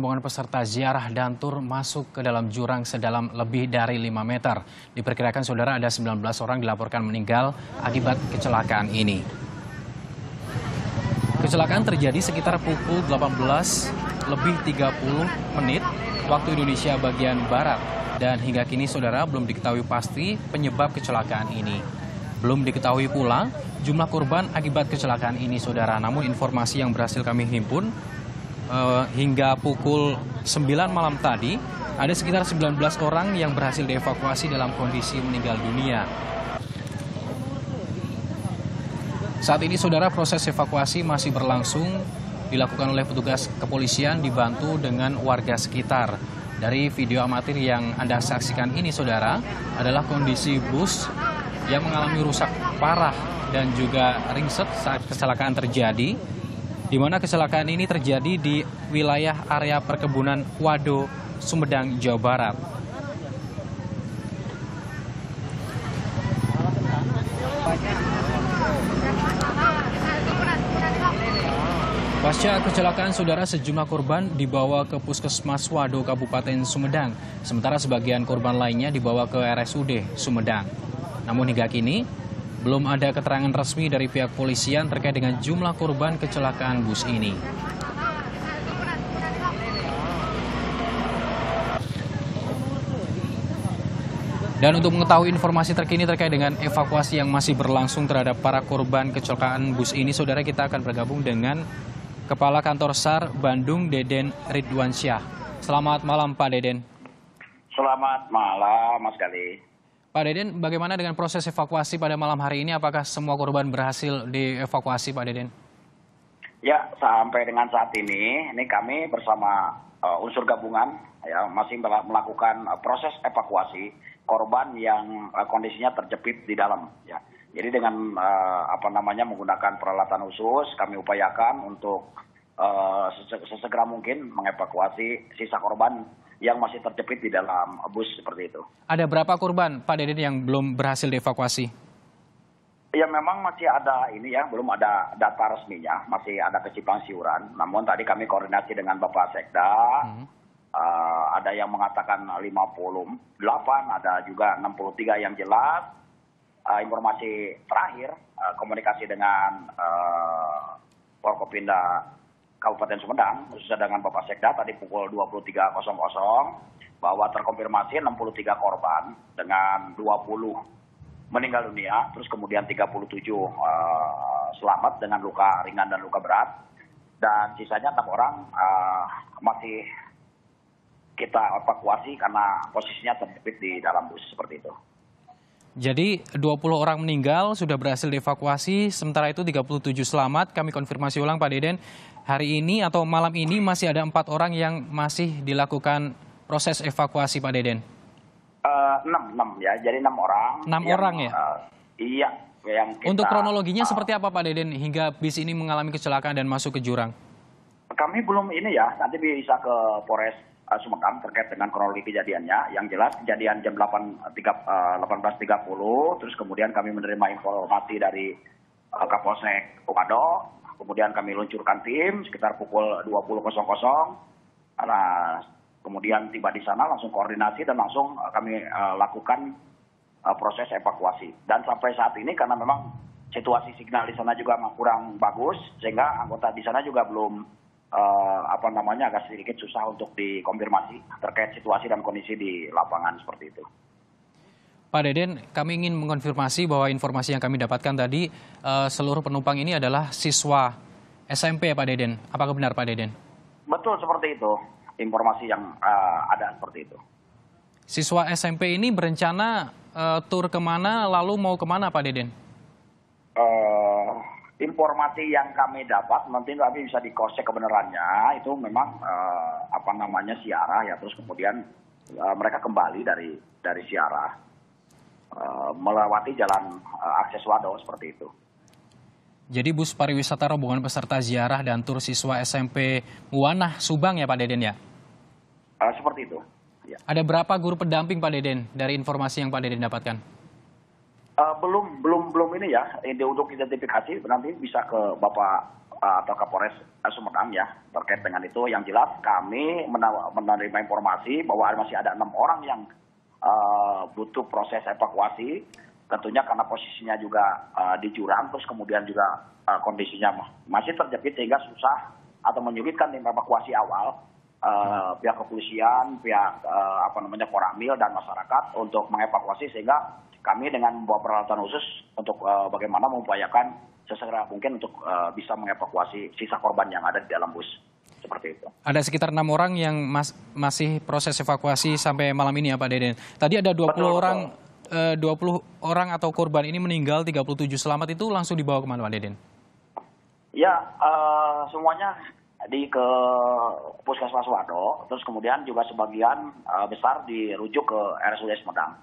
Rombongan peserta ziarah dan tur masuk ke dalam jurang sedalam lebih dari 5 meter. Diperkirakan saudara ada 19 orang dilaporkan meninggal akibat kecelakaan ini. Kecelakaan terjadi sekitar pukul 18:30 waktu Indonesia bagian Barat. Dan hingga kini saudara belum diketahui pasti penyebab kecelakaan ini. Belum diketahui pula jumlah korban akibat kecelakaan ini saudara. Namun informasi yang berhasil kami himpun hingga pukul 9 malam tadi, ada sekitar 19 orang yang berhasil dievakuasi dalam kondisi meninggal dunia. Saat ini, saudara, proses evakuasi masih berlangsung, dilakukan oleh petugas kepolisian dibantu dengan warga sekitar. Dari video amatir yang Anda saksikan ini, saudara, adalah kondisi bus yang mengalami rusak parah dan juga ringsek saat kecelakaan terjadi, di mana kecelakaan ini terjadi di wilayah area perkebunan Wado, Sumedang, Jawa Barat. Pasca kecelakaan, saudara, sejumlah korban dibawa ke Puskesmas Wado, Kabupaten Sumedang, sementara sebagian korban lainnya dibawa ke RSUD Sumedang. Namun hingga kini, belum ada keterangan resmi dari pihak polisian terkait dengan jumlah korban kecelakaan bus ini. Dan untuk mengetahui informasi terkini terkait dengan evakuasi yang masih berlangsung terhadap para korban kecelakaan bus ini, saudara, kita akan bergabung dengan Kepala Kantor SAR Bandung, Deden Ridwansyah. Selamat malam, Pak Deden. Selamat malam, Mas Gali. Pak Deden, bagaimana dengan proses evakuasi pada malam hari ini? Apakah semua korban berhasil dievakuasi, Pak Deden? Ya, sampai dengan saat ini kami bersama unsur gabungan ya masih melakukan proses evakuasi korban yang kondisinya terjepit di dalam. Ya, jadi dengan menggunakan peralatan khusus kami upayakan untuk sesegera mungkin mengevakuasi sisa korban yang masih terjepit di dalam bus seperti itu. Ada berapa korban, Pak Deden, yang belum berhasil dievakuasi? Ya, memang masih ada belum ada data resminya, masih ada kecimpang siuran. Namun tadi kami koordinasi dengan Bapak Sekda, ada yang mengatakan 58, ada juga 63 yang jelas. Informasi terakhir, komunikasi dengan Forkopimda Kabupaten Sumedang, khususnya dengan Bapak Sekda tadi pukul 23.00 bahwa terkonfirmasi 63 korban dengan 20 meninggal dunia, terus kemudian 37 selamat dengan luka ringan dan luka berat, dan sisanya 6 orang masih kita evakuasi karena posisinya terjepit di dalam bus seperti itu. Jadi 20 orang meninggal sudah berhasil dievakuasi, sementara itu 37 selamat. Kami konfirmasi ulang, Pak Deden, hari ini atau malam ini masih ada 4 orang yang masih dilakukan proses evakuasi, Pak Deden. 6 ya, jadi 6 orang. 6 orang ya? Iya. Yang Untuk kronologinya seperti apa, Pak Deden, hingga bis ini mengalami kecelakaan dan masuk ke jurang? Kami belum nanti bisa ke Polres Sumedang terkait dengan kronologi kejadiannya. Yang jelas kejadian jam 18.30, terus kemudian kami menerima informasi dari Kapolsek Wado, kemudian kami luncurkan tim sekitar pukul 20.00. Nah, kemudian tiba di sana langsung koordinasi dan langsung kami lakukan proses evakuasi. Dan sampai saat ini karena memang situasi signal di sana juga kurang bagus, sehingga anggota di sana juga belum agak sedikit susah untuk dikonfirmasi terkait situasi dan kondisi di lapangan seperti itu. Pak Deden, kami ingin mengonfirmasi bahwa informasi yang kami dapatkan tadi seluruh penumpang ini adalah siswa SMP, Pak Deden. Apakah benar, Pak Deden? Betul, seperti itu. Informasi yang ada seperti itu. Siswa SMP ini berencana tur kemana, lalu mau kemana, Pak Deden? Informasi yang kami dapat, nanti kami bisa dikosek kebenarannya, itu memang siarah ya, terus kemudian mereka kembali dari siarah melewati jalan akses Wado seperti itu. Jadi bus pariwisata rombongan peserta ziarah dan tur siswa SMP Muwanah, Subang ya, Pak Deden ya? Seperti itu. Ya. Ada berapa guru pendamping, Pak Deden, dari informasi yang Pak Deden dapatkan? Belum untuk identifikasi, nanti bisa ke Bapak atau Kapolres Sumedang ya terkait dengan itu. Yang jelas kami menerima informasi bahwa masih ada 6 orang yang butuh proses evakuasi. Tentunya karena posisinya juga di jurang, terus kemudian juga kondisinya masih terjepit sehingga susah atau menyulitkan tim evakuasi awal. Pihak kepolisian, pihak Koramil dan masyarakat untuk mengevakuasi, sehingga kami dengan membawa peralatan khusus untuk bagaimana mengupayakan sesegera mungkin untuk bisa mengevakuasi sisa korban yang ada di dalam bus. Seperti itu. Ada sekitar 6 orang yang masih proses evakuasi sampai malam ini ya Pak Deden. Tadi ada 20 orang. 20 orang atau korban ini meninggal, 37 selamat, itu langsung dibawa kemana Pak Deden? Ya, semuanya ke Puskesmas Wado, terus kemudian juga sebagian besar dirujuk ke RSUD Sumedang.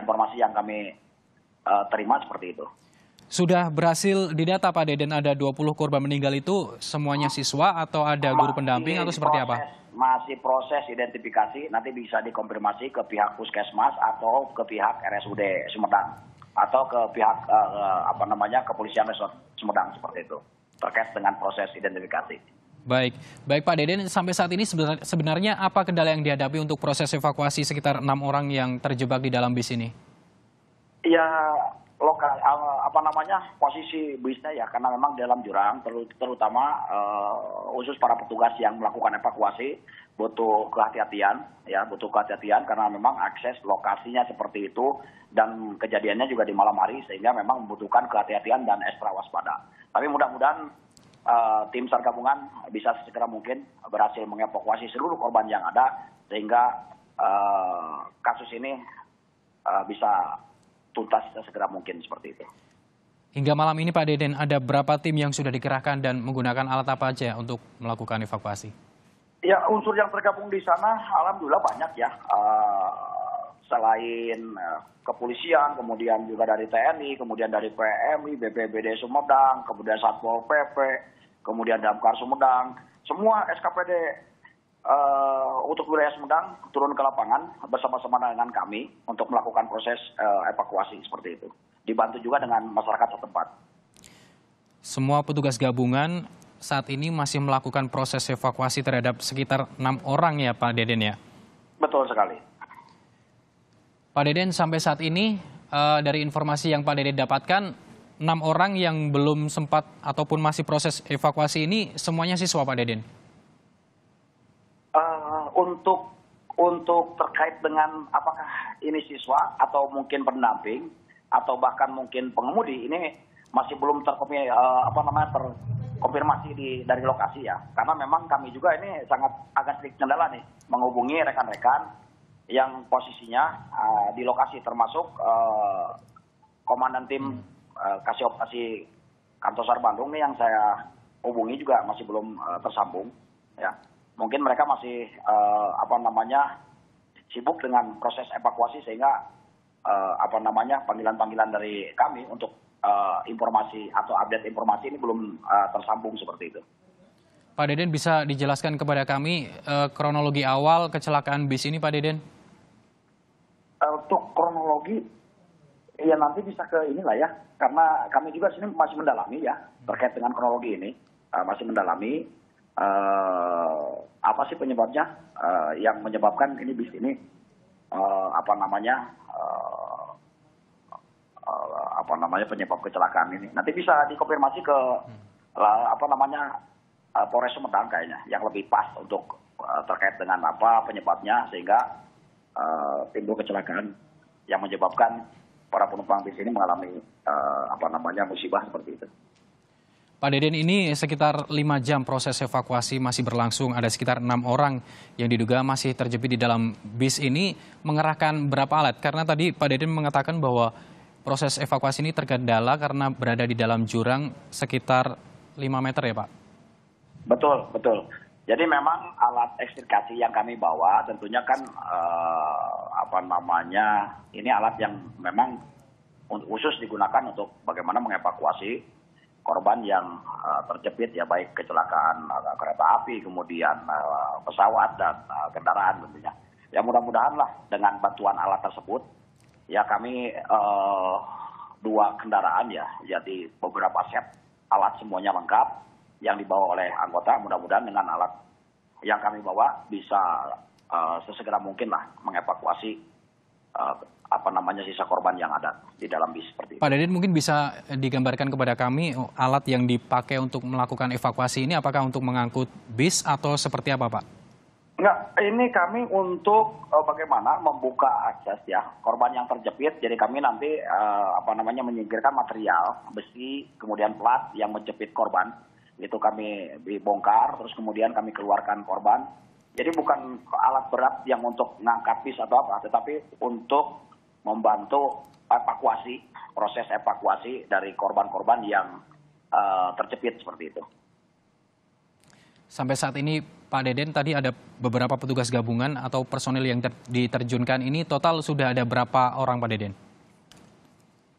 Informasi yang kami terima seperti itu. Sudah berhasil didata Pak Deden, ada 20 korban meninggal itu semuanya siswa atau ada guru pendamping atau seperti apa? Masih proses identifikasi, nanti bisa dikonfirmasi ke pihak Puskesmas atau ke pihak RSUD Sumedang atau ke pihak Kepolisian Resort Sumedang seperti itu terkait dengan proses identifikasi. Baik Pak Deden, sampai saat ini sebenarnya apa kendala yang dihadapi untuk proses evakuasi sekitar 6 orang yang terjebak di dalam bis ini? Ya, posisi bisnya ya, karena memang dalam jurang, terutama khusus para petugas yang melakukan evakuasi butuh kehati-hatian karena memang akses lokasinya seperti itu dan kejadiannya juga di malam hari, sehingga memang membutuhkan kehati-hatian dan ekstra waspada. Tapi mudah-mudahan tim SAR gabungan bisa segera mungkin berhasil mengevakuasi seluruh korban yang ada, sehingga kasus ini bisa tuntas segera mungkin seperti itu. Hingga malam ini Pak Deden, ada berapa tim yang sudah dikerahkan dan menggunakan alat apa aja untuk melakukan evakuasi? Ya, unsur yang tergabung di sana alhamdulillah banyak ya. Selain kepolisian, kemudian juga dari TNI, kemudian dari PMI, BPBD Sumedang, kemudian Satpol PP, kemudian Damkar Sumedang, semua SKPD untuk wilayah Sumedang turun ke lapangan bersama-sama dengan kami untuk melakukan proses evakuasi seperti itu. Dibantu juga dengan masyarakat setempat. Semua petugas gabungan saat ini masih melakukan proses evakuasi terhadap sekitar 6 orang ya Pak Deden ya? Betul sekali. Pak Deden, sampai saat ini dari informasi yang Pak Deden dapatkan, 6 orang yang belum sempat ataupun masih proses evakuasi ini semuanya siswa Pak Deden? Untuk terkait dengan apakah ini siswa atau mungkin pendamping atau bahkan mungkin pengemudi, ini masih belum terkonfirmasi dari lokasi ya. Karena memang kami juga ini sangat agak sedikit kendala nih menghubungi rekan-rekan yang posisinya di lokasi, termasuk komandan tim kasih operasi Kantor SAR Bandung nih yang saya hubungi juga masih belum tersambung ya. Mungkin mereka masih sibuk dengan proses evakuasi, sehingga panggilan-panggilan dari kami untuk informasi atau update informasi ini belum tersambung seperti itu. Pak Deden, bisa dijelaskan kepada kami kronologi awal kecelakaan bis ini Pak Deden? Untuk kronologi ya nanti bisa ke inilah ya, karena kami juga sini masih mendalami ya terkait dengan kronologi ini, masih mendalami apa sih penyebabnya, yang menyebabkan ini bis ini penyebab kecelakaan ini. Nanti bisa dikonfirmasi ke Polres Sumedang kayaknya yang lebih pas untuk terkait dengan apa penyebabnya sehingga timbul kecelakaan yang menyebabkan para penumpang bis ini mengalami musibah seperti itu. Pak Deden, ini sekitar 5 jam proses evakuasi masih berlangsung. Ada sekitar 6 orang yang diduga masih terjepit di dalam bis ini. Mengerahkan berapa alat? Karena tadi Pak Deden mengatakan bahwa proses evakuasi ini terkendala karena berada di dalam jurang sekitar 5 meter ya Pak? Betul. Jadi memang alat ekstrikasi yang kami bawa tentunya kan ini alat yang memang khusus digunakan untuk bagaimana mengevakuasi korban yang terjepit ya, baik kecelakaan kereta api, kemudian pesawat dan kendaraan tentunya. Ya mudah-mudahan lah dengan bantuan alat tersebut ya kami 2 kendaraan ya, jadi beberapa set alat semuanya lengkap yang dibawa oleh anggota, mudah-mudahan dengan alat yang kami bawa bisa sesegera mungkin lah mengevakuasi sisa korban yang ada di dalam bis seperti itu. Pak Deden, mungkin bisa digambarkan kepada kami alat yang dipakai untuk melakukan evakuasi ini apakah untuk mengangkut bis atau seperti apa, Pak? Enggak, ini kami untuk bagaimana membuka akses ya korban yang terjepit. Jadi kami nanti menyingkirkan material besi, kemudian plat yang menjepit korban. Itu kami dibongkar, terus kemudian kami keluarkan korban. Jadi bukan alat berat yang untuk ngangkat bis atau apa, tetapi untuk membantu evakuasi, proses evakuasi dari korban-korban yang terjepit seperti itu. Sampai saat ini Pak Deden, tadi ada beberapa petugas gabungan atau personil yang diterjunkan ini, total sudah ada berapa orang Pak Deden?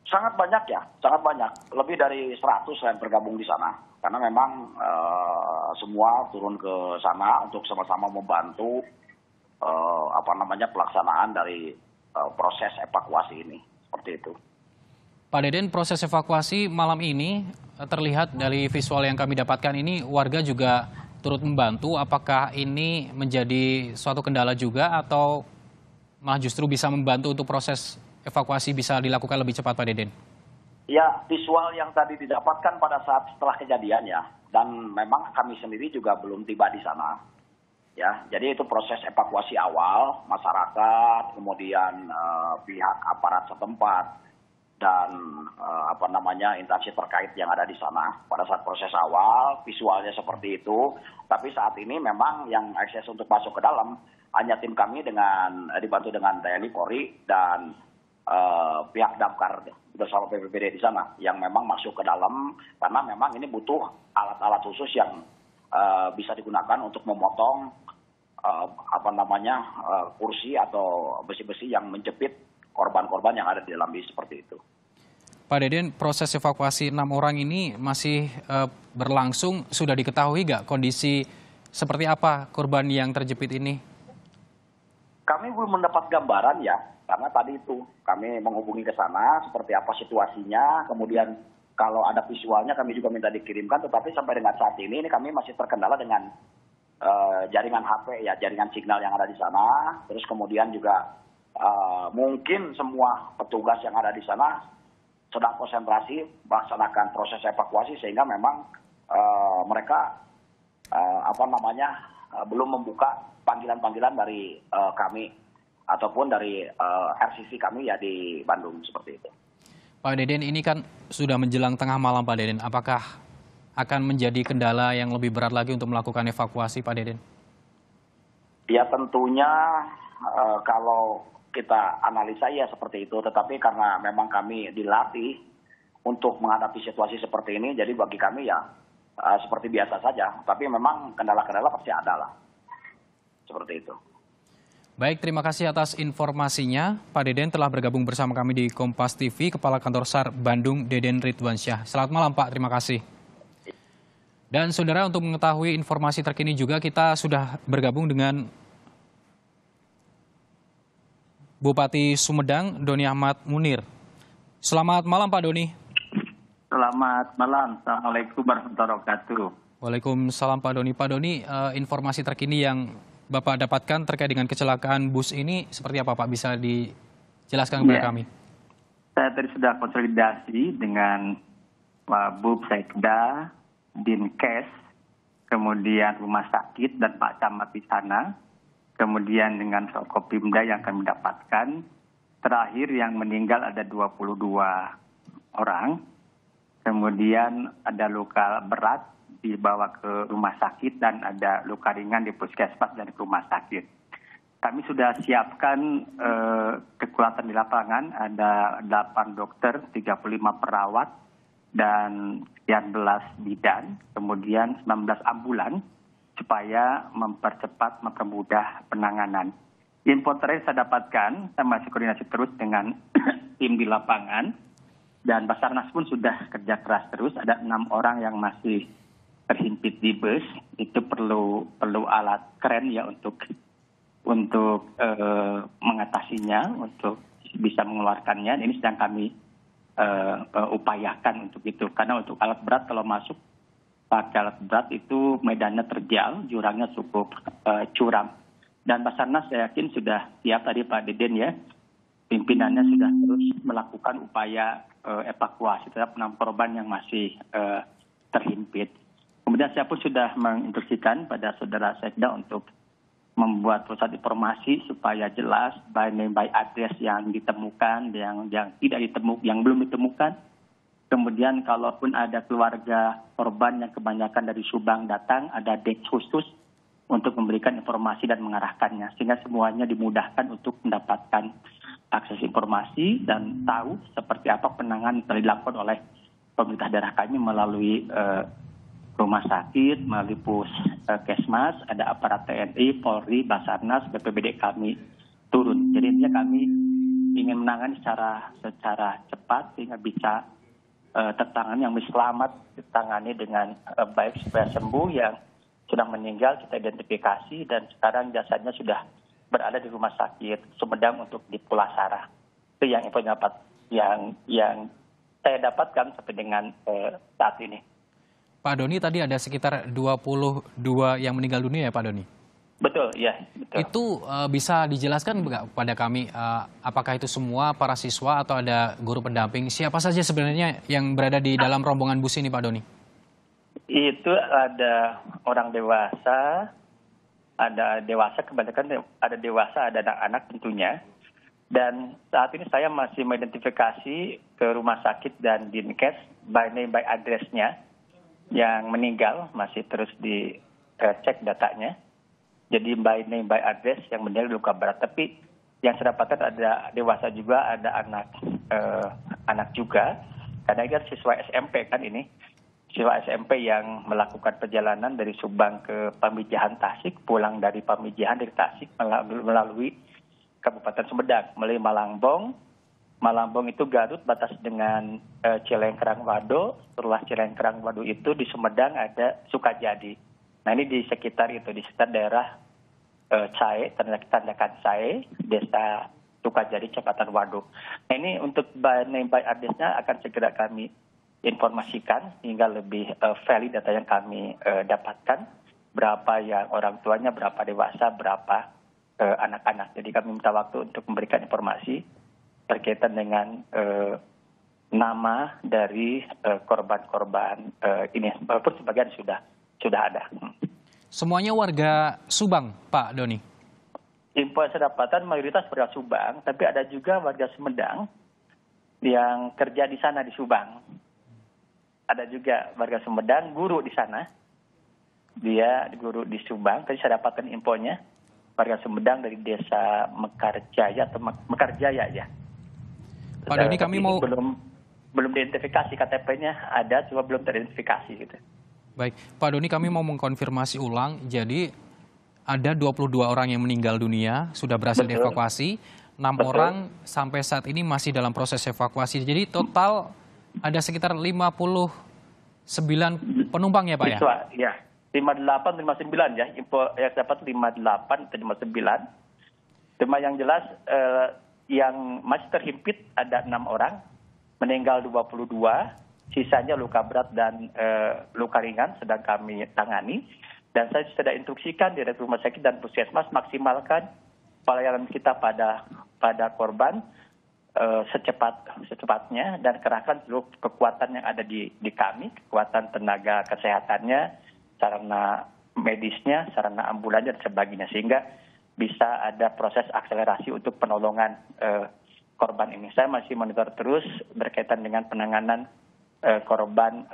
Sangat banyak ya, sangat banyak. Lebih dari 100 yang bergabung di sana. Karena memang semua turun ke sana untuk sama-sama membantu pelaksanaan dari proses evakuasi ini. Seperti itu. Pak Deden, proses evakuasi malam ini terlihat dari visual yang kami dapatkan ini warga juga turut membantu. Apakah ini menjadi suatu kendala juga atau malah justru bisa membantu untuk proses evakuasi bisa dilakukan lebih cepat, Pak Deden? Ya, visual yang tadi didapatkan pada saat setelah kejadian ya, dan memang kami sendiri juga belum tiba di sana. Ya, jadi itu proses evakuasi awal, masyarakat, kemudian pihak aparat setempat, dan instansi terkait yang ada di sana. Pada saat proses awal, visualnya seperti itu, tapi saat ini memang yang akses untuk masuk ke dalam, hanya tim kami dibantu dengan TNI, Polri, dan pihak damkar bersama BPBD di sana yang memang masuk ke dalam karena memang ini butuh alat-alat khusus yang bisa digunakan untuk memotong kursi atau besi-besi yang menjepit korban-korban yang ada di dalam bis seperti itu. Pak Deden, proses evakuasi 6 orang ini masih berlangsung. Sudah diketahui nggak kondisi seperti apa korban yang terjepit ini? Kami belum mendapat gambaran ya. Karena tadi itu kami menghubungi ke sana seperti apa situasinya, kemudian kalau ada visualnya kami juga minta dikirimkan, tetapi sampai dengan saat ini kami masih terkendala dengan jaringan HP ya, jaringan signal yang ada di sana, terus kemudian juga mungkin semua petugas yang ada di sana sedang konsentrasi melaksanakan proses evakuasi sehingga memang mereka belum membuka panggilan-panggilan dari kami ataupun dari RCC kami ya di Bandung seperti itu. Pak Deden, ini kan sudah menjelang tengah malam Pak Deden. Apakah akan menjadi kendala yang lebih berat lagi untuk melakukan evakuasi Pak Deden? Ya tentunya kalau kita analisa ya seperti itu. Tetapi karena memang kami dilatih untuk menghadapi situasi seperti ini, jadi bagi kami ya seperti biasa saja. Tapi memang kendala-kendala pasti ada lah. Seperti itu. Baik, terima kasih atas informasinya. Pak Deden telah bergabung bersama kami di Kompas TV, Kepala Kantor SAR Bandung, Deden Ridwansyah. Selamat malam Pak, terima kasih. Dan saudara, untuk mengetahui informasi terkini juga kita sudah bergabung dengan Bupati Sumedang, Doni Ahmad Munir. Selamat malam Pak Doni. Selamat malam, Assalamualaikum warahmatullahi wabarakatuh. Waalaikumsalam Pak Doni. Pak Doni, informasi terkini yang Bapak dapatkan terkait dengan kecelakaan bus ini seperti apa Pak? Bisa dijelaskan kepada kami? Saya tadi sudah konsolidasi dengan Pak Bub Sekda, Dinkes, kemudian rumah sakit dan Pak Camat di sana, kemudian dengan Forkopimda yang kami dapatkan. Terakhir yang meninggal ada 22 orang, kemudian ada luka berat dibawa ke rumah sakit dan ada luka ringan di puskesmas dan rumah sakit. Kami sudah siapkan kekuatan di lapangan, ada 8 dokter, 35 perawat, dan 19 bidan, kemudian 19 ambulan, supaya mempermudah penanganan. Info terakhir saya dapatkan, saya masih koordinasi terus dengan tim di lapangan, dan Basarnas pun sudah kerja keras terus, ada 6 orang yang masih terhimpit di bus, itu perlu alat keren ya untuk mengatasinya, untuk bisa mengeluarkannya. Ini sedang kami upayakan untuk itu, karena untuk alat berat kalau masuk pakai alat berat itu medannya terjal, jurangnya cukup curam. Dan Basarnas saya yakin sudah siap tadi Pak Deden ya, pimpinannya sudah terus melakukan upaya evakuasi terhadap 6 korban yang masih terhimpit. Kemudian saya pun sudah menginstruksikan pada saudara Sekda untuk membuat pusat informasi supaya jelas by name by address yang ditemukan, yang tidak ditemukan, yang belum ditemukan. Kemudian kalaupun ada keluarga korban yang kebanyakan dari Subang datang, ada desk khusus untuk memberikan informasi dan mengarahkannya, sehingga semuanya dimudahkan untuk mendapatkan akses informasi dan tahu seperti apa penanganan yang telah dilakukan oleh pemerintah daerah kami melalui rumah sakit, melalui puskesmas, ada aparat TNI, Polri, Basarnas, BPBD kami turun. Jadi intinya kami ingin menangani secara cepat sehingga bisa tertangani yang selamat ditangani dengan baik supaya sembuh, yang sudah meninggal kita identifikasi dan sekarang jasadnya sudah berada di rumah sakit Sumedang untuk dipulasara. Itu yang info yang saya dapatkan sampai dengan saat ini. Pak Doni, tadi ada sekitar 22 yang meninggal dunia ya Pak Doni? Betul, ya. Betul. Itu bisa dijelaskan nggak kepada kami, apakah itu semua para siswa atau ada guru pendamping? Siapa saja sebenarnya yang berada di dalam rombongan bus ini Pak Doni? Itu ada orang dewasa, kebanyakan ada dewasa, ada anak-anak tentunya. Dan saat ini saya masih mengidentifikasi ke rumah sakit dan Dinkes by name by address-nya. Yang meninggal masih terus dicek datanya. Jadi by name by address yang meninggal luka berat. Tapi yang saya dapatkan ada dewasa juga, ada anak juga. Karena ini kan siswa SMP kan ini. Siswa SMP yang melakukan perjalanan dari Subang ke Pamijahan Tasik, pulang dari Pamijahan dari Tasik melalui Kabupaten Sumedang, melalui Malangbong. Malangbong itu Garut batas dengan Cilengkrang Wado. Setelah Cilengkrang Wado itu di Sumedang ada Sukajadi. Nah ini di sekitar itu, di sekitar daerah Cae, Tandakan Cae, desa Sukajadi, Kecamatan Wado. Nah ini untuk by name by address-nya akan segera kami informasikan hingga lebih valid data yang kami dapatkan. Berapa yang orang tuanya, berapa dewasa, berapa anak-anak. Jadi kami minta waktu untuk memberikan informasi berkaitan dengan nama dari korban-korban ini, walaupun sebagian sudah ada. Semuanya warga Subang, Pak Doni? Info yang saya dapatkan mayoritas warga Subang, tapi ada juga warga Sumedang yang kerja di sana di Subang. Ada juga warga Sumedang, guru di sana. Dia guru di Subang, tadi saya dapatkan infonya. Warga Sumedang dari desa Mekarjaya atau Mekarjaya ya. Pak Doni, kami mau belum diidentifikasi, KTP-nya ada, cuma belum teridentifikasi gitu. Baik, Pak Doni, kami mau mengkonfirmasi ulang. Jadi ada 22 orang yang meninggal dunia, sudah berhasil dievakuasi. 6 orang sampai saat ini masih dalam proses evakuasi. Jadi total ada sekitar 59 penumpang ya Pak ya? Ya, 58, 59 ya. Info yang dapat 58 atau 59. Cuma yang jelas yang masih terhimpit ada 6 orang, meninggal 22, sisanya luka berat dan luka ringan sedang kami tangani. Dan saya sudah instruksikan di rumah sakit dan puskesmas maksimalkan pelayanan kita pada korban secepatnya dan kerahkan seluruh kekuatan yang ada di kami, kekuatan tenaga kesehatannya, sarana medisnya, sarana ambulannya dan sebagainya, sehingga bisa ada proses akselerasi untuk penolongan korban ini. Saya masih monitor terus berkaitan dengan penanganan korban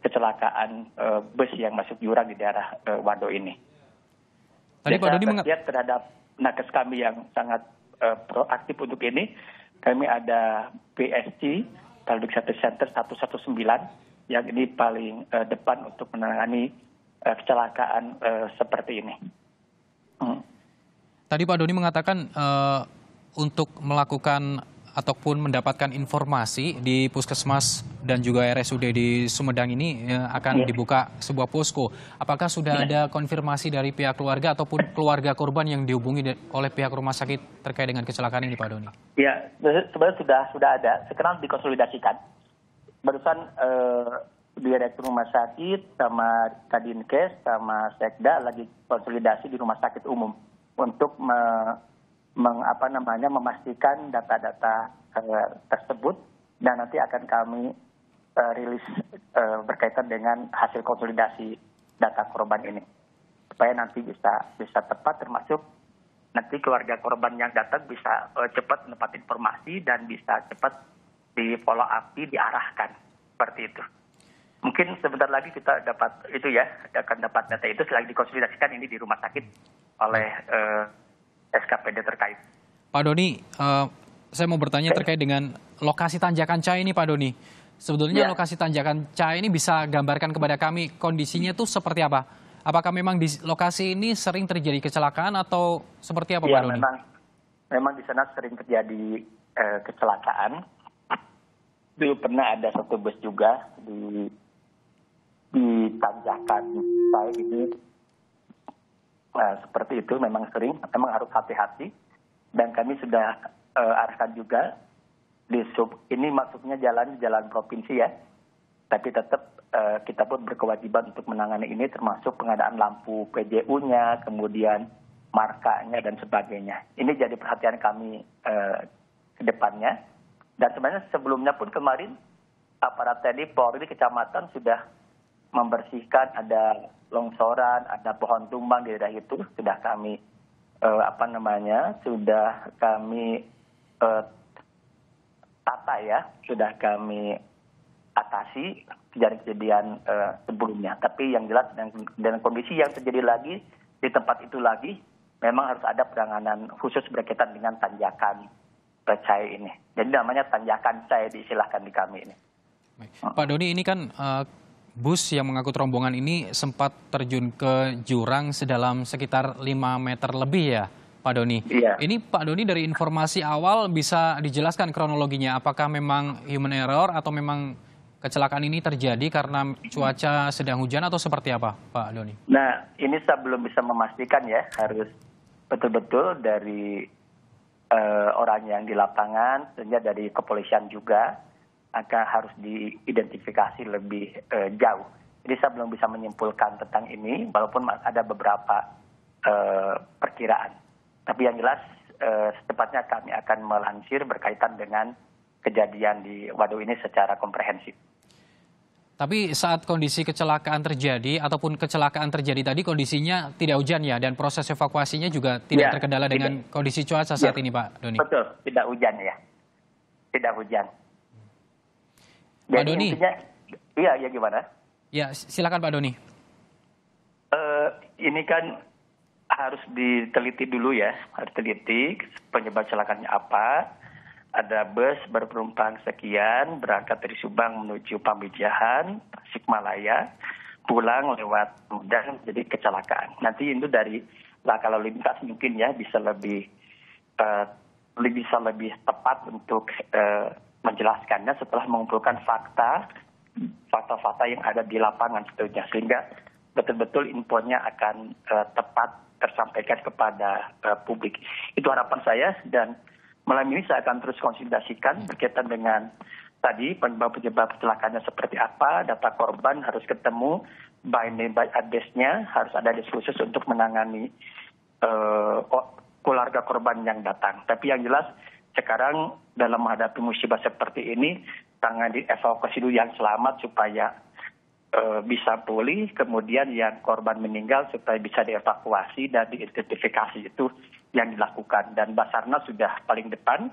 kecelakaan bus yang masuk jurang di daerah Wado ini. Tadi Pak Doni terhadap nakes kami yang sangat proaktif untuk ini, kami ada PSG, Public Safety Center 119, yang ini paling depan untuk menangani kecelakaan seperti ini. Tadi Pak Doni mengatakan untuk melakukan ataupun mendapatkan informasi di puskesmas dan juga RSUD di Sumedang ini akan dibuka sebuah posko. Apakah sudah ada konfirmasi dari pihak keluarga ataupun keluarga korban yang dihubungi oleh pihak rumah sakit terkait dengan kecelakaan ini Pak Doni? Ya, sebenarnya sudah ada. Sekarang dikonsolidasikan. Barusan Direktur Rumah Sakit sama Kadinkes sama Sekda lagi konsolidasi di Rumah Sakit Umum untuk memastikan data-data tersebut, dan nanti akan kami rilis berkaitan dengan hasil konsolidasi data korban ini supaya nanti bisa tepat, termasuk nanti keluarga korban yang datang bisa cepat mendapat informasi dan bisa cepat di follow up, diarahkan seperti itu. Mungkin sebentar lagi kita akan dapat data itu setelah dikonsolidasikan ini di rumah sakit oleh SKPD terkait. Pak Doni, saya mau bertanya terkait dengan lokasi Tanjakan Cai ini, Pak Doni. Sebetulnya lokasi Tanjakan Cai ini bisa gambarkan kepada kami kondisinya itu seperti apa? Apakah memang di lokasi ini sering terjadi kecelakaan atau seperti apa, Pak Doni? Memang di sana sering terjadi kecelakaan. Dulu pernah ada satu bus juga di Tanjakan Cai ini. Seperti itu memang sering, memang harus hati-hati. Dan kami sudah arahkan juga di ini masuknya jalan provinsi ya. Tapi tetap kita pun berkewajiban untuk menangani ini, termasuk pengadaan lampu PJU-nya, kemudian markanya dan sebagainya. Ini jadi perhatian kami ke depannya. Dan sebenarnya sebelumnya pun kemarin aparat TNI Polri di kecamatan sudah membersihkan, ada longsoran, ada pohon tumbang di daerah itu, sudah kami sudah kami tata ya, sudah kami atasi kejadian sebelumnya. Tapi yang jelas dengan kondisi yang terjadi lagi di tempat itu lagi, memang harus ada penanganan khusus berkaitan dengan Tanjakan Cai ini. Jadi namanya Tanjakan Cai diistilahkan di kami ini. Baik. Pak Doni, ini kan bus yang mengangkut rombongan ini sempat terjun ke jurang sedalam sekitar 5 meter lebih ya, Pak Doni. Iya. Ini Pak Doni dari informasi awal bisa dijelaskan kronologinya, apakah memang human error atau memang kecelakaan ini terjadi karena cuaca sedang hujan atau seperti apa, Pak Doni? Nah, ini saya belum bisa memastikan ya, harus betul-betul dari orang yang di lapangan, sehingga dari kepolisian juga akan harus diidentifikasi lebih jauh. Jadi saya belum bisa menyimpulkan tentang ini, walaupun ada beberapa perkiraan. Tapi yang jelas secepatnya kami akan melansir berkaitan dengan kejadian di waduk ini secara komprehensif. Tapi saat kondisi kecelakaan terjadi ataupun kecelakaan terjadi tadi kondisinya tidak hujan ya, dan proses evakuasinya juga tidak terkendala dengan kondisi cuaca saat ini, Pak Doni? Betul, tidak hujan ya. Tidak hujan. Pak Doni? Iya, gimana? Ya, silakan Pak Doni. Ini kan harus diteliti dulu ya, harus teliti penyebab kecelakaannya apa. Ada bus berpenumpang sekian, berangkat dari Subang menuju Pamijahan, Tasikmalaya, pulang lewat Medan, jadi kecelakaan. Nanti itu dari laka lalu lintas mungkin ya bisa lebih tepat untuk menjelaskannya setelah mengumpulkan fakta-fakta yang ada di lapangan sebetulnya, sehingga betul-betul infonya akan tepat tersampaikan kepada publik. Itu harapan saya, dan malam ini saya akan terus konsolidasikan berkaitan dengan tadi penyebab kecelakaannya seperti apa, data korban harus ketemu, by name by address-nya, harus ada diskusi khusus untuk menangani keluarga korban yang datang. Tapi yang jelas sekarang dalam menghadapi musibah seperti ini, tangani evakuasi dulu yang selamat supaya bisa pulih, kemudian yang korban meninggal supaya bisa dievakuasi dan diidentifikasi, itu yang dilakukan. Dan Basarnas sudah paling depan,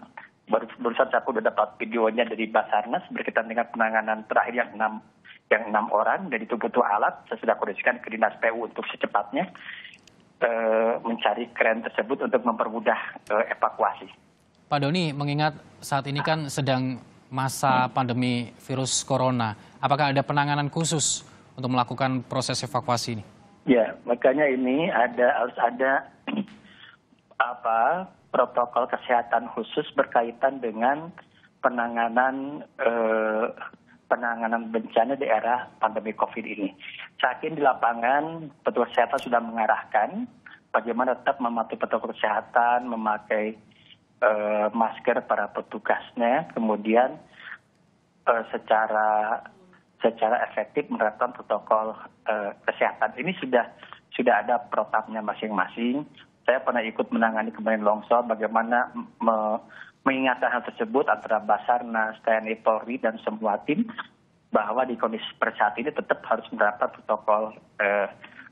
barusan saya sudah dapat videonya dari Basarnas berkaitan dengan penanganan terakhir yang 6 orang, dan itu butuh alat. Saya sudah koordinasikan ke Dinas PU untuk secepatnya mencari kren tersebut untuk mempermudah evakuasi. Pak Doni, mengingat saat ini kan sedang masa pandemi virus corona, apakah ada penanganan khusus untuk melakukan proses evakuasi ini? Ya, makanya ini harus ada protokol kesehatan khusus berkaitan dengan penanganan bencana di era pandemi COVID ini. Saat ini di lapangan petugas kesehatan sudah mengarahkan bagaimana tetap mematuhi protokol kesehatan, memakai masker para petugasnya, kemudian secara secara efektif menerapkan protokol kesehatan. Ini sudah ada protapnya masing-masing. Saya pernah ikut menangani kemarin longsor, bagaimana mengingatkan hal tersebut antara Basarnas, TNI, Polri, dan semua tim, bahwa di kondisi seperti saat ini tetap harus menerapkan protokol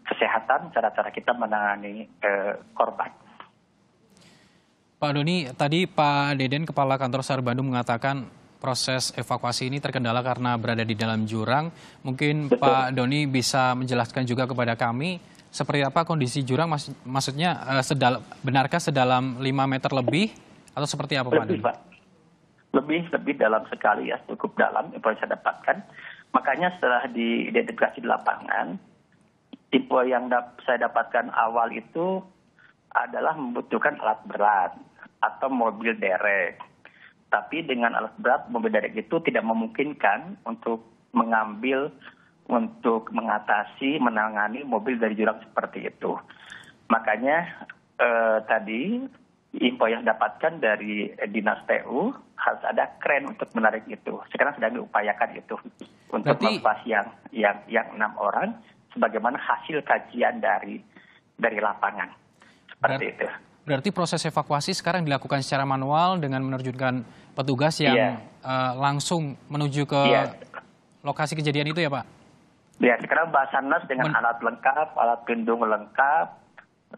kesehatan, cara-cara kita menangani korban. Pak Doni, tadi Pak Deden, Kepala Kantor SAR Bandung mengatakan proses evakuasi ini terkendala karena berada di dalam jurang. Mungkin betul, Pak Doni bisa menjelaskan juga kepada kami seperti apa kondisi jurang, maksudnya benarkah sedalam 5 meter lebih atau seperti apa Pak Doni? Pak. Lebih dalam sekali ya, cukup dalam info yang saya dapatkan. Makanya setelah diidentifikasi di lapangan, info yang saya dapatkan awal itu adalah membutuhkan alat berat atau mobil derek. Tapi dengan alat berat, mobil derek itu tidak memungkinkan untuk menangani mobil dari jurang seperti itu. Makanya tadi info yang dapatkan dari Dinas TU harus ada kren untuk menarik itu. Sekarang sedang diupayakan itu untuk melepas yang 6 orang, sebagaimana hasil kajian dari lapangan. Seperti itu. Berarti proses evakuasi sekarang dilakukan secara manual dengan menerjunkan petugas yang langsung menuju ke lokasi kejadian itu ya Pak? Ya, sekarang Basarnas dengan alat lengkap, alat pelindung lengkap,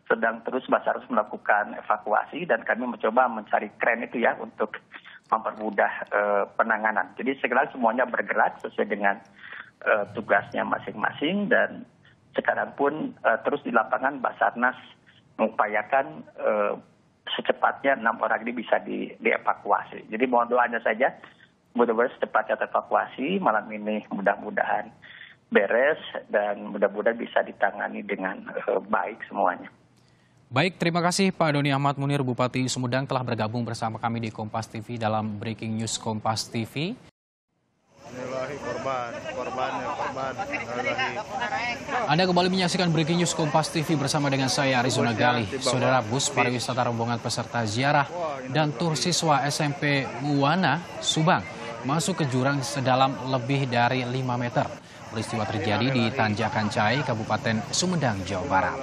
sedang terus Basarnas melakukan evakuasi dan kami mencoba mencari kren itu ya untuk mempermudah penanganan. Jadi sekarang semuanya bergerak sesuai dengan tugasnya masing-masing dan sekarang pun terus di lapangan Basarnas mengupayakan secepatnya 6 orang ini bisa dievakuasi. Jadi mohon doanya saja, mudah-mudahan secepatnya evakuasi malam ini mudah-mudahan beres dan mudah-mudahan bisa ditangani dengan baik semuanya. Baik, terima kasih Pak Doni Ahmad Munir, Bupati Sumedang telah bergabung bersama kami di Kompas TV dalam Breaking News Kompas TV. Anda kembali menyaksikan Breaking News Kompas TV bersama dengan saya Arizona Gali. Saudara, bus pariwisata rombongan peserta ziarah dan tur siswa SMP Muwana, Subang masuk ke jurang sedalam lebih dari 5 meter. Peristiwa terjadi di Tanjakan Cai, Kabupaten Sumedang, Jawa Barat.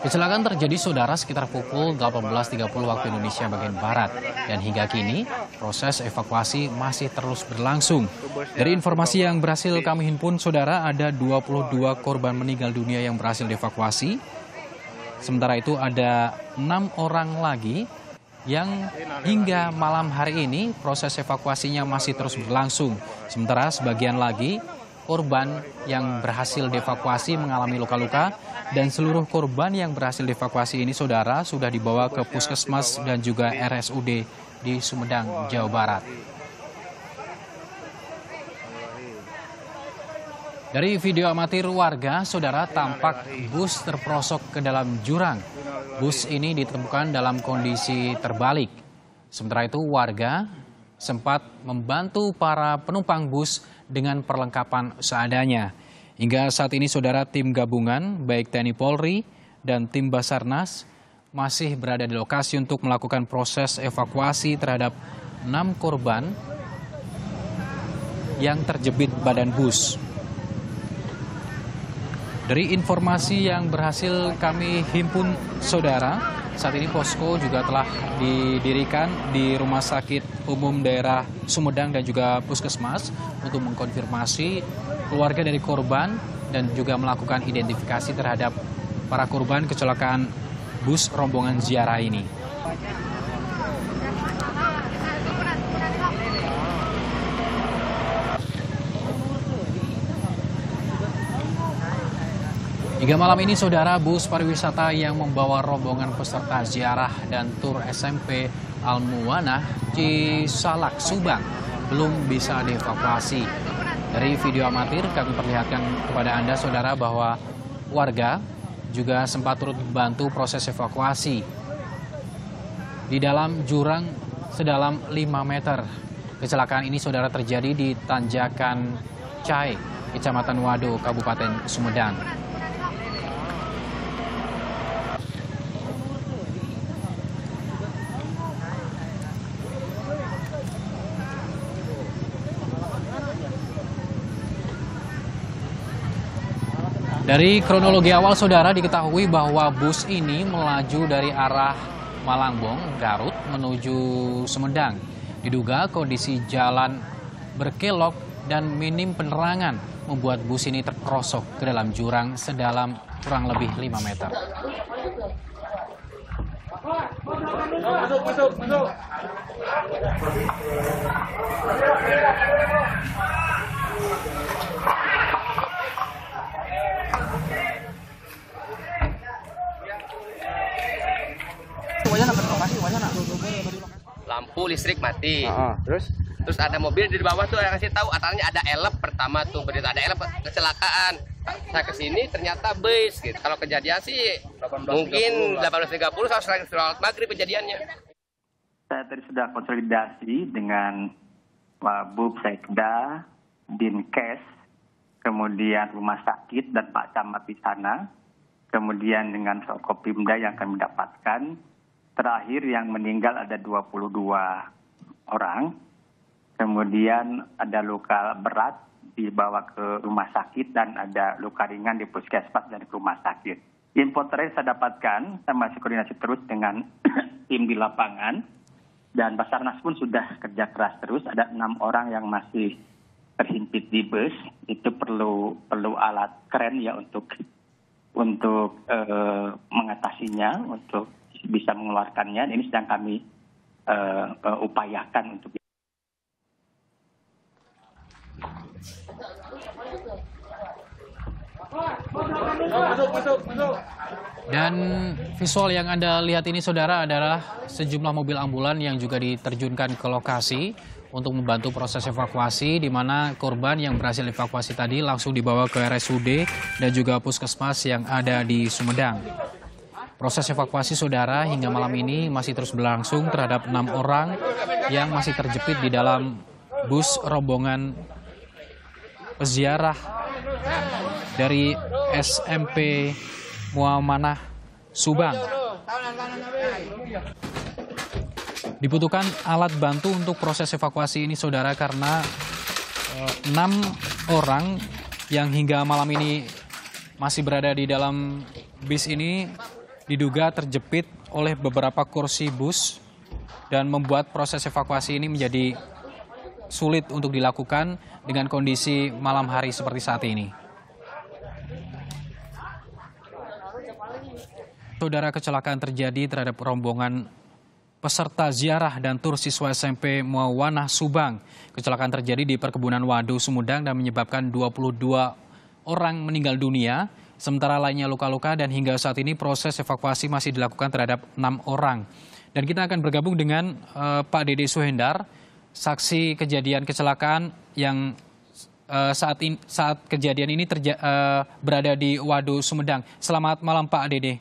Kecelakaan terjadi saudara sekitar pukul 18.30 waktu Indonesia bagian Barat. Dan hingga kini proses evakuasi masih terus berlangsung. Dari informasi yang berhasil kami himpun saudara, ada 22 korban meninggal dunia yang berhasil dievakuasi. Sementara itu ada 6 orang lagi yang hingga malam hari ini proses evakuasinya masih terus berlangsung. Sementara sebagian lagi korban yang berhasil dievakuasi mengalami luka-luka dan seluruh korban yang berhasil dievakuasi ini saudara sudah dibawa ke Puskesmas dan juga RSUD di Sumedang, Jawa Barat. Dari video amatir warga, saudara, tampak bus terperosok ke dalam jurang. Bus ini ditemukan dalam kondisi terbalik. Sementara itu warga sempat membantu para penumpang bus dengan perlengkapan seadanya. Hingga saat ini saudara, tim gabungan baik TNI Polri dan tim Basarnas masih berada di lokasi untuk melakukan proses evakuasi terhadap 6 korban yang terjepit badan bus. Dari informasi yang berhasil kami himpun saudara, saat ini posko juga telah didirikan di Rumah Sakit Umum Daerah Sumedang dan juga Puskesmas untuk mengkonfirmasi keluarga dari korban dan juga melakukan identifikasi terhadap para korban kecelakaan bus rombongan ziarah ini. Hingga malam ini saudara, bus pariwisata yang membawa rombongan peserta ziarah dan tur SMP Al-Muwana Cisalak Subang belum bisa dievakuasi. Dari video amatir kami perlihatkan kepada Anda saudara bahwa warga juga sempat turut membantu proses evakuasi di dalam jurang sedalam 5 meter. Kecelakaan ini saudara terjadi di Tanjakan Cai, Kecamatan Wado, Kabupaten Sumedang. Dari kronologi awal saudara diketahui bahwa bus ini melaju dari arah Malangbong, Garut menuju Sumedang. Diduga kondisi jalan berkelok dan minim penerangan membuat bus ini terperosok ke dalam jurang sedalam kurang lebih 5 meter. Masuk. Lampu listrik mati. Terus ada mobil di bawah tuh yang kasih tahu atarnya ada elep pertama tuh berita ada elep kecelakaan. Saya kesini ternyata bus gitu. Kalau kejadian sih mungkin 18.30 sholat maghrib kejadiannya. Saya tadi sudah konsolidasi dengan Bub Sekda, Dinkes, kemudian rumah sakit dan Pak Camat di sana, kemudian dengan Forkopimda yang kami dapatkan. Terakhir yang meninggal ada 22 orang, kemudian ada luka berat dibawa ke rumah sakit dan ada luka ringan di puskesmas dan rumah sakit. Info terakhir saya dapatkan, saya masih koordinasi terus dengan tim di lapangan, dan Basarnas pun sudah kerja keras terus. Ada 6 orang yang masih terhimpit di bus, itu perlu alat keren ya untuk mengatasinya, untuk bisa mengeluarkannya. Ini sedang kami upayakan untuk. Dan visual yang Anda lihat ini saudara adalah sejumlah mobil ambulan yang juga diterjunkan ke lokasi untuk membantu proses evakuasi, di mana korban yang berhasil evakuasi tadi langsung dibawa ke RSUD dan juga puskesmas yang ada di Sumedang. Proses evakuasi saudara hingga malam ini masih terus berlangsung terhadap 6 orang yang masih terjepit di dalam bus rombongan peziarah dari SMP Muamanah Subang. Dibutuhkan alat bantu untuk proses evakuasi ini saudara karena 6 orang yang hingga malam ini masih berada di dalam bis ini diduga terjepit oleh beberapa kursi bus dan membuat proses evakuasi ini menjadi sulit untuk dilakukan dengan kondisi malam hari seperti saat ini. Saudara, kecelakaan terjadi terhadap rombongan peserta ziarah dan tur siswa SMP Muawanah Subang. Kecelakaan terjadi di perkebunan Wadu, Sumedang dan menyebabkan 22 orang meninggal dunia. Sementara lainnya luka-luka dan hingga saat ini proses evakuasi masih dilakukan terhadap 6 orang. Dan kita akan bergabung dengan Pak Dede Suhendar, saksi kejadian kecelakaan yang saat kejadian ini berada di Wadu, Sumedang. Selamat malam Pak Dede.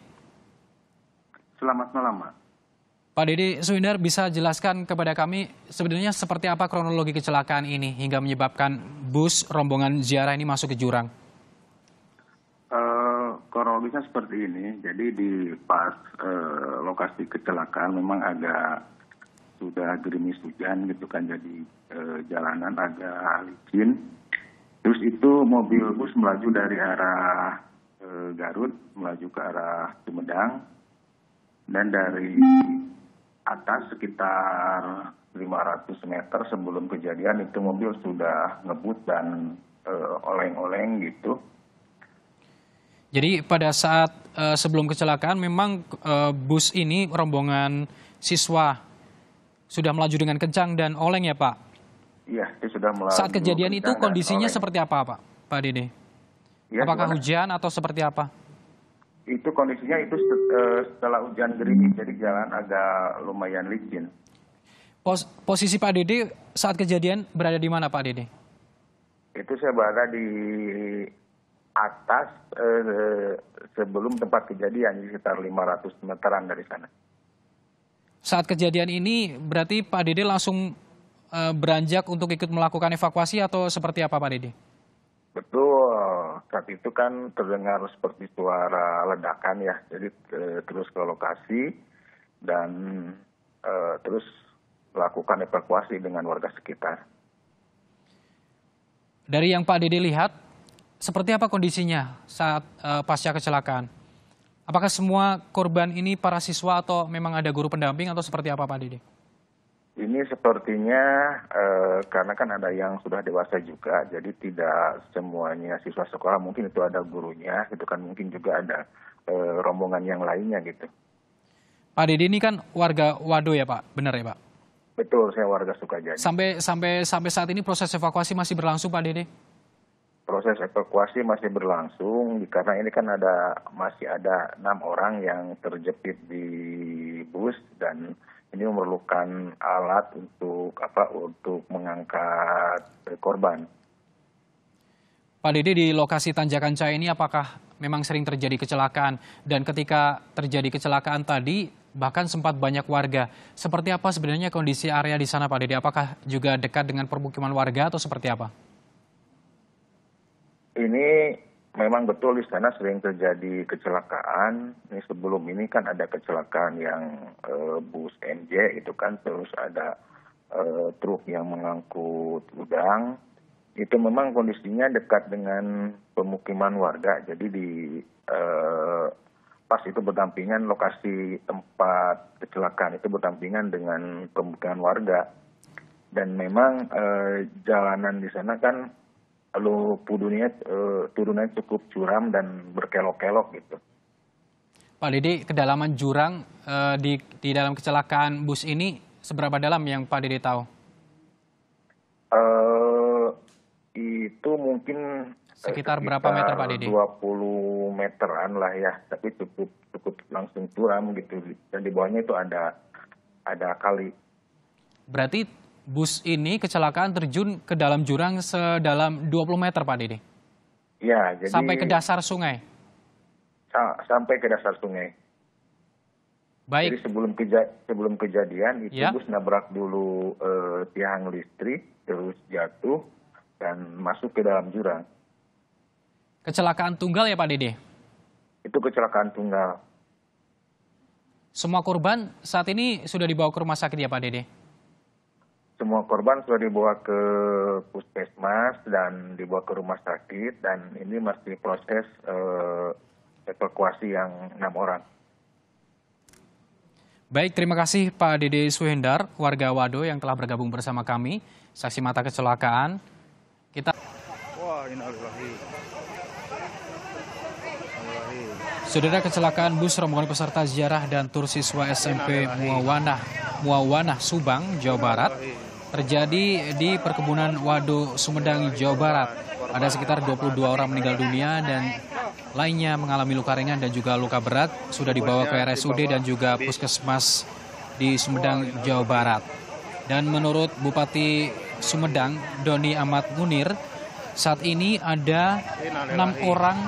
Selamat malam, Pak. Pak Dede Suhendar, bisa jelaskan kepada kami sebenarnya seperti apa kronologi kecelakaan ini hingga menyebabkan bus rombongan ziarah ini masuk ke jurang? Kronologisnya seperti ini, jadi di pas lokasi kecelakaan memang sudah gerimis hujan gitu kan, jadi jalanan agak licin. Terus itu mobil bus melaju dari arah Garut melaju ke arah Sumedang, dan dari atas sekitar 500 meter sebelum kejadian itu mobil sudah ngebut dan oleng-oleng gitu. Jadi pada saat sebelum kecelakaan memang bus ini rombongan siswa sudah melaju dengan kencang dan oleng ya Pak? Iya, itu sudah melaju. Saat kejadian itu kondisinya seperti apa Pak Dede? Ya, apakah hujan atau seperti apa? Itu kondisinya itu setelah hujan gerimis, jadi jalan agak lumayan licin. Posisi Pak Dede saat kejadian berada di mana Pak Dede? Itu saya berada di atas sebelum tempat kejadian, sekitar 500 meteran dari sana. Saat kejadian ini berarti Pak Dede langsung beranjak untuk ikut melakukan evakuasi atau seperti apa Pak Dede? Betul, saat itu kan terdengar seperti suara ledakan ya, jadi terus ke lokasi dan terus melakukan evakuasi dengan warga sekitar. Dari yang Pak Dede lihat, seperti apa kondisinya saat pasca kecelakaan? Apakah semua korban ini para siswa atau memang ada guru pendamping atau seperti apa Pak Dede? Ini sepertinya karena kan ada yang sudah dewasa juga, jadi tidak semuanya siswa sekolah, mungkin itu ada gurunya, itu kan mungkin juga ada rombongan yang lainnya gitu. Pak Dede ini kan warga Wado ya Pak, benar ya Pak? Betul, saya warga Sukajadi. Sampai saat ini proses evakuasi masih berlangsung Pak Dede? Proses evakuasi masih berlangsung karena ini kan masih ada 6 orang yang terjepit di bus dan ini memerlukan alat untuk mengangkat korban. Pak Dede, di lokasi Tanjakan Cahaya ini apakah memang sering terjadi kecelakaan dan ketika terjadi kecelakaan tadi bahkan sempat banyak warga. Seperti apa sebenarnya kondisi area di sana Pak Dede? Apakah juga dekat dengan permukiman warga atau seperti apa? Ini memang betul di sana sering terjadi kecelakaan. Ini sebelum ini kan ada kecelakaan yang bus MJ itu kan, terus ada truk yang mengangkut udang. Itu memang kondisinya dekat dengan pemukiman warga. Jadi di pas itu berdampingan, lokasi tempat kecelakaan itu berdampingan dengan pemukiman warga. Dan memang jalanan di sana kan lalu turunnya cukup curam dan berkelok-kelok gitu. Pak Dede, kedalaman jurang di dalam kecelakaan bus ini seberapa dalam yang Pak Dede tahu? Itu mungkin sekitar berapa meter Pak Dede? 20 meteran lah ya, tapi cukup langsung curam gitu. Dan di bawahnya itu ada kali. Berarti bus ini kecelakaan terjun ke dalam jurang sedalam 20 meter Pak Dede? Ya, jadi sampai ke dasar sungai? Sampai ke dasar sungai. Baik. Jadi sebelum kejadian itu bus nabrak dulu tiang listrik, terus jatuh dan masuk ke dalam jurang. Kecelakaan tunggal ya Pak Dede? Itu kecelakaan tunggal. Semua korban saat ini sudah dibawa ke rumah sakit ya Pak Dede? Semua korban sudah dibawa ke puskesmas dan dibawa ke rumah sakit dan ini masih proses evakuasi yang 6 orang. Baik, terima kasih Pak Dede Suhendar, warga Wado yang telah bergabung bersama kami, saksi mata kecelakaan. Saudara, kecelakaan bus rombongan peserta ziarah dan tur siswa SMP Muawanah Subang, Jawa Barat terjadi di perkebunan Wado, Sumedang, Jawa Barat. Ada sekitar 22 orang meninggal dunia dan lainnya mengalami luka ringan dan juga luka berat. Sudah dibawa ke RSUD dan juga puskesmas di Sumedang, Jawa Barat. Dan menurut Bupati Sumedang, Doni Ahmad Munir, saat ini ada 6 orang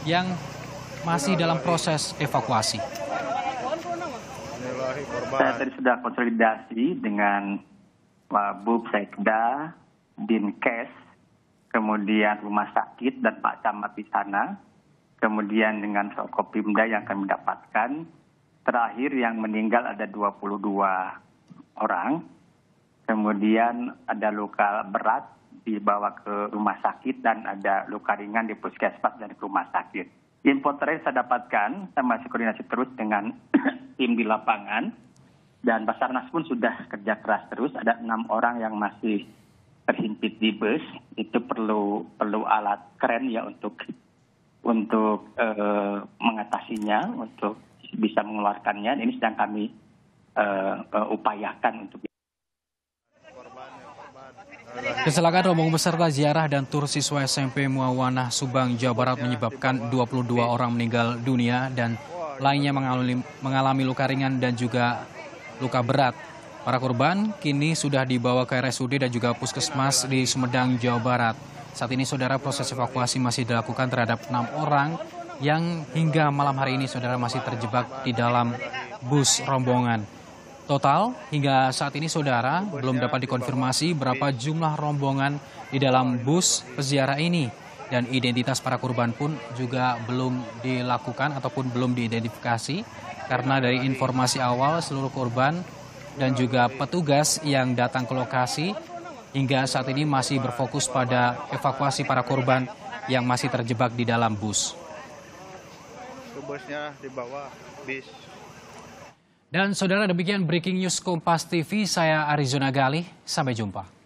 yang masih dalam proses evakuasi. Saya tadi sudah konsolidasi dengan Bub Sekda, Dinkes, kemudian rumah sakit dan Pak Camat di sana, kemudian dengan Forkopimda yang kami dapatkan. Terakhir yang meninggal ada 22 orang, kemudian ada luka berat dibawa ke rumah sakit dan ada luka ringan di puskesmas dan rumah sakit. Info terakhir saya dapatkan, saya masih koordinasi terus dengan tim di lapangan, dan Basarnas pun sudah kerja keras terus. Ada 6 orang yang masih terhimpit di bus, itu perlu alat keren ya untuk mengatasinya, untuk bisa mengeluarkannya. Ini sedang kami upayakan untuk. Kecelakaan rombongan peserta ziarah dan tur siswa SMP Muawanah Subang, Jawa Barat menyebabkan 22 orang meninggal dunia dan lainnya mengalami luka ringan dan juga luka berat. Para korban kini sudah dibawa ke RSUD dan juga puskesmas di Sumedang, Jawa Barat. Saat ini saudara, proses evakuasi masih dilakukan terhadap 6 orang yang hingga malam hari ini saudara masih terjebak di dalam bus rombongan. Total hingga saat ini saudara belum dapat dikonfirmasi berapa jumlah rombongan di dalam bus peziarah ini. Dan identitas para korban pun juga belum dilakukan ataupun belum diidentifikasi. Karena dari informasi awal seluruh korban dan juga petugas yang datang ke lokasi hingga saat ini masih berfokus pada evakuasi para korban yang masih terjebak di dalam bus. Busnya di bawah bis. Dan saudara, demikian breaking news Kompas TV, saya Arizona Gali, sampai jumpa.